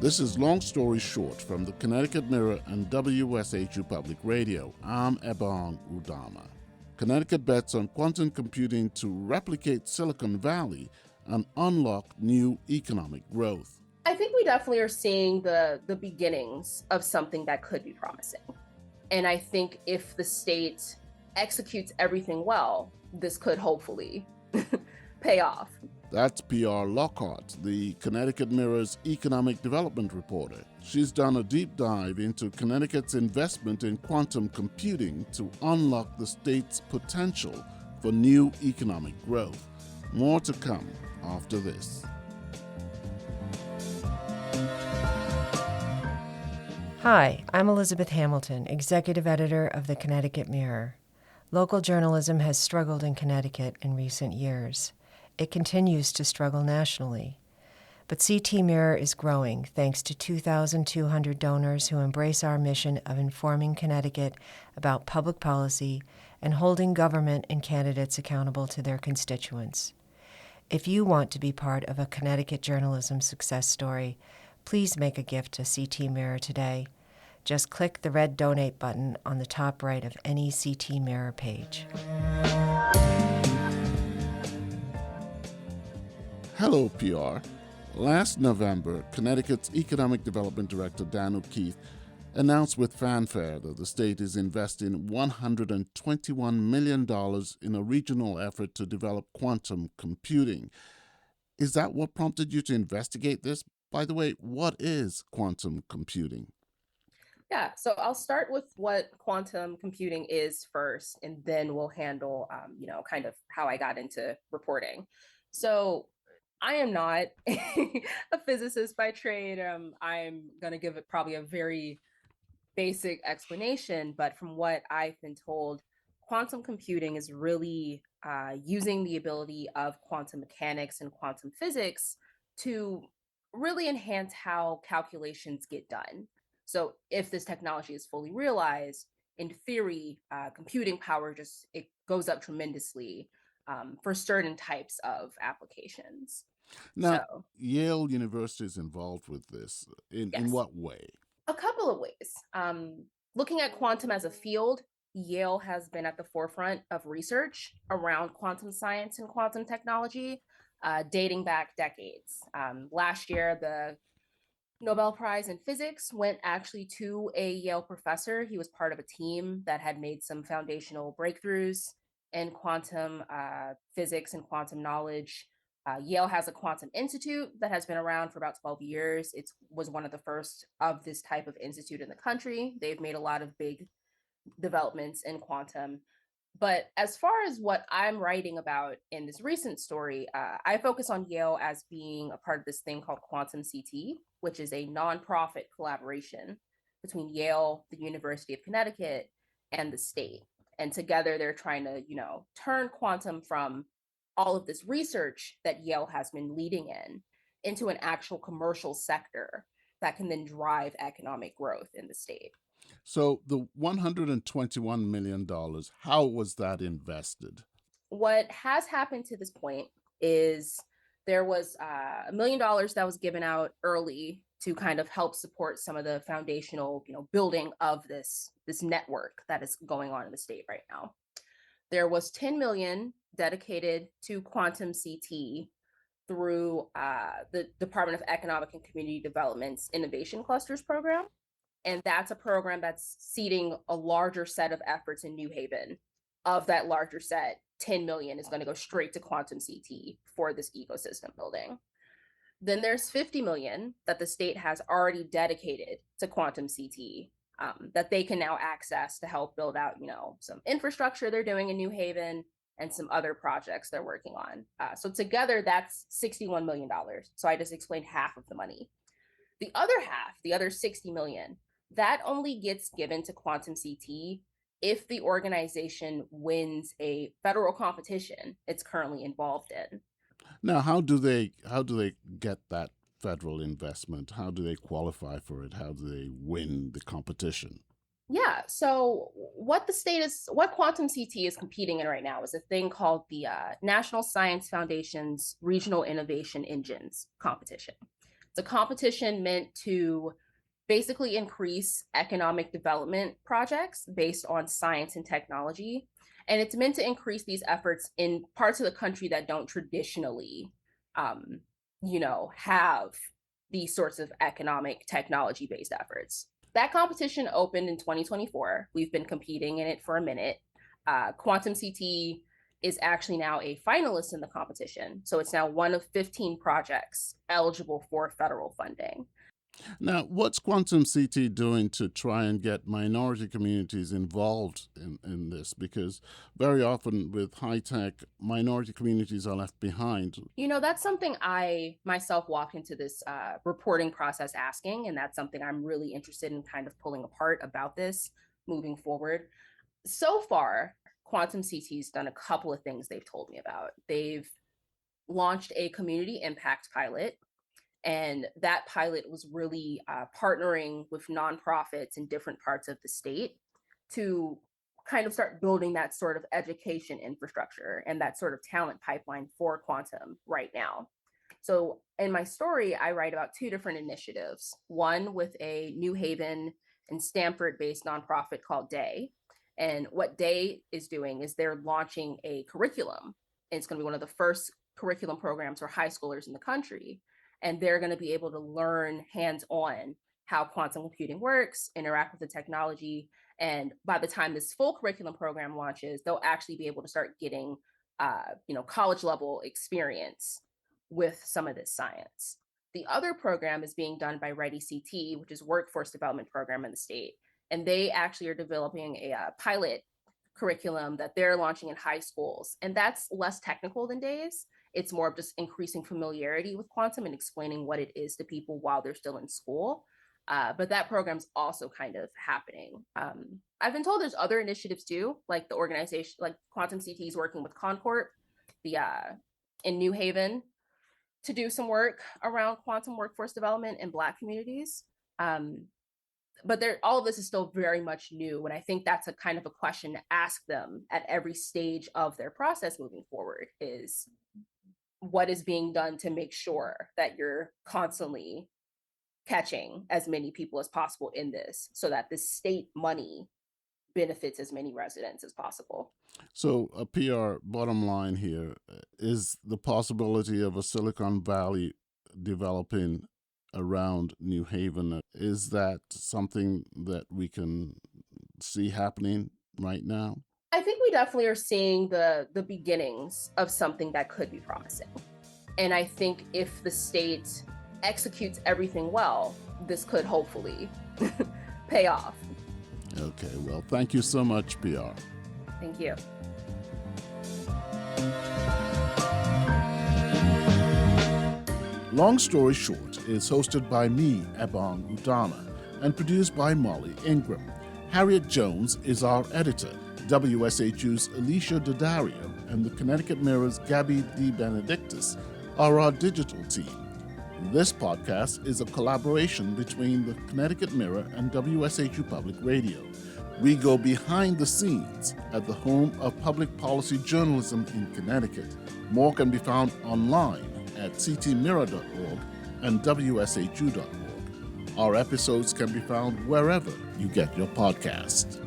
This is Long Story Short from the Connecticut Mirror and WSHU Public Radio. I'm Ebong, Udoma. Connecticut bets on quantum computing to replicate Silicon Valley and unlock new economic growth. I think we definitely are seeing the beginnings of something that could be promising. And I think if the state executes everything well, this could hopefully pay off. That's PR Lockhart, the Connecticut Mirror's economic development reporter. She's done a deep dive into Connecticut's investment in quantum computing to unlock the state's potential for new economic growth. More to come after this. Hi, I'm Elizabeth Hamilton, Executive Editor of the Connecticut Mirror. Local journalism has struggled in Connecticut in recent years. It continues to struggle nationally. But CT Mirror is growing thanks to 2,200 donors who embrace our mission of informing Connecticut about public policy and holding government and candidates accountable to their constituents. If you want to be part of a Connecticut journalism success story, please make a gift to CT Mirror today. Just click the red donate button on the top right of any CT Mirror page. Hello, PR. Last November, Connecticut's Economic Development Director Dan O'Keefe announced with fanfare that the state is investing $121 million in a regional effort to develop quantum computing. Is that what prompted you to investigate this? By the way, what is quantum computing? Yeah, so I'll start with what quantum computing is first, and then we'll handle, kind of how I got into reporting. So I am not a physicist by trade. I'm going to give it probably a very basic explanation, but from what I've been told, quantum computing is really using the ability of quantum mechanics and quantum physics to really enhance how calculations get done. So if this technology is fully realized, in theory, computing power it goes up tremendously for certain types of applications. Now, So, Yale University is involved with this. In yes, what way? a couple of ways. Looking at quantum as a field, Yale has been at the forefront of research around quantum science and quantum technology, dating back decades. Last year, the Nobel Prize in Physics went actually to a Yale professor. He was part of a team that had made some foundational breakthroughs in quantum physics and quantum knowledge. Yale has a quantum institute that has been around for about 12 years. It was one of the first of this type of institute in the country. They've made a lot of big developments in quantum. But as far as what I'm writing about in this recent story, I focus on Yale as being a part of this thing called Quantum CT, which is a nonprofit collaboration between Yale, the University of Connecticut, and the state. And together they're trying to, turn quantum from all of this research that Yale has been leading into an actual commercial sector that can then drive economic growth in the state. So the $121 million, how was that invested? What has happened to this point is there was $1 million that was given out early to kind of help support some of the foundational, building of this network that is going on in the state right now. There was 10 million dedicated to quantum CT through the Department of Economic and Community Development's Innovation Clusters program. And that's a program that's seeding a larger set of efforts in New Haven. Of that larger set, 10 million is going to go straight to quantum CT for this ecosystem building. Then there's 50 million that the state has already dedicated to quantum CT that they can now access to help build out, some infrastructure they're doing in New Haven and some other projects they're working on. So together, that's $61 million. So I just explained half of the money. The other half, the other 60 million, that only gets given to Quantum CT if the organization wins a federal competition it's currently involved in. Now, how do they get that federal investment? How do they qualify for it? How do they win the competition? Yeah, so what Quantum CT is competing in right now is a thing called the National Science Foundation's Regional Innovation Engines competition. It's a competition meant to basically increase economic development projects based on science and technology. And it's meant to increase these efforts in parts of the country that don't traditionally, have these sorts of economic technology-based efforts. That competition opened in 2024. We've been competing in it for a minute. Quantum CT is actually now a finalist in the competition. So it's now one of 15 projects eligible for federal funding. Now, what's Quantum CT doing to try and get minority communities involved in this? Because very often with high tech, minority communities are left behind. That's something I myself walked into this reporting process asking, and that's something I'm really interested in kind of pulling apart about this moving forward. So far, Quantum CT's done a couple of things they've told me about. They've launched a community impact pilot. And that pilot was really partnering with nonprofits in different parts of the state to kind of start building that sort of education infrastructure and that sort of talent pipeline for quantum right now. So in my story, I write about two different initiatives, one with a New Haven and Stanford-based nonprofit called DAY. And what DAY is doing is they're launching a curriculum. And it's going to be one of the first curriculum programs for high schoolers in the country. And they're going to be able to learn hands-on how quantum computing works, interact with the technology. And by the time this full curriculum program launches, they'll actually be able to start getting, college level experience with some of this science. The other program is being done by Ready CT, which is workforce development program in the state. And they actually are developing a pilot curriculum that they're launching in high schools. And that's less technical than DAY's. It's more of just increasing familiarity with quantum and explaining what it is to people while they're still in school. But that program's also kind of happening. I've been told there's other initiatives too, like the organization, like Quantum CT is working with Concord, in New Haven, to do some work around quantum workforce development in Black communities. But all of this is still very much new. And I think that's a kind of a question to ask them at every stage of their process moving forward is, what is being done to make sure that you're constantly catching as many people as possible in this so that the state money benefits as many residents as possible. So a PR bottom line here is the possibility of a Silicon Valley developing around New Haven. Is that something that we can see happening right now? I think we definitely are seeing the beginnings of something that could be promising. And I think if the state executes everything well, this could hopefully pay off. Okay, well, thank you so much, PR. Thank you. Long Story Short is hosted by me, Ebong Udoma, and produced by Molly Ingram. Harriet Jones is our editor. WSHU's Alicia Daddario and the Connecticut Mirror's Gabby DeBenedictis are our digital team. This podcast is a collaboration between the Connecticut Mirror and WSHU Public Radio. We go behind the scenes at the home of public policy journalism in Connecticut. More can be found online at ctmirror.org and wshu.org. Our episodes can be found wherever you get your podcasts.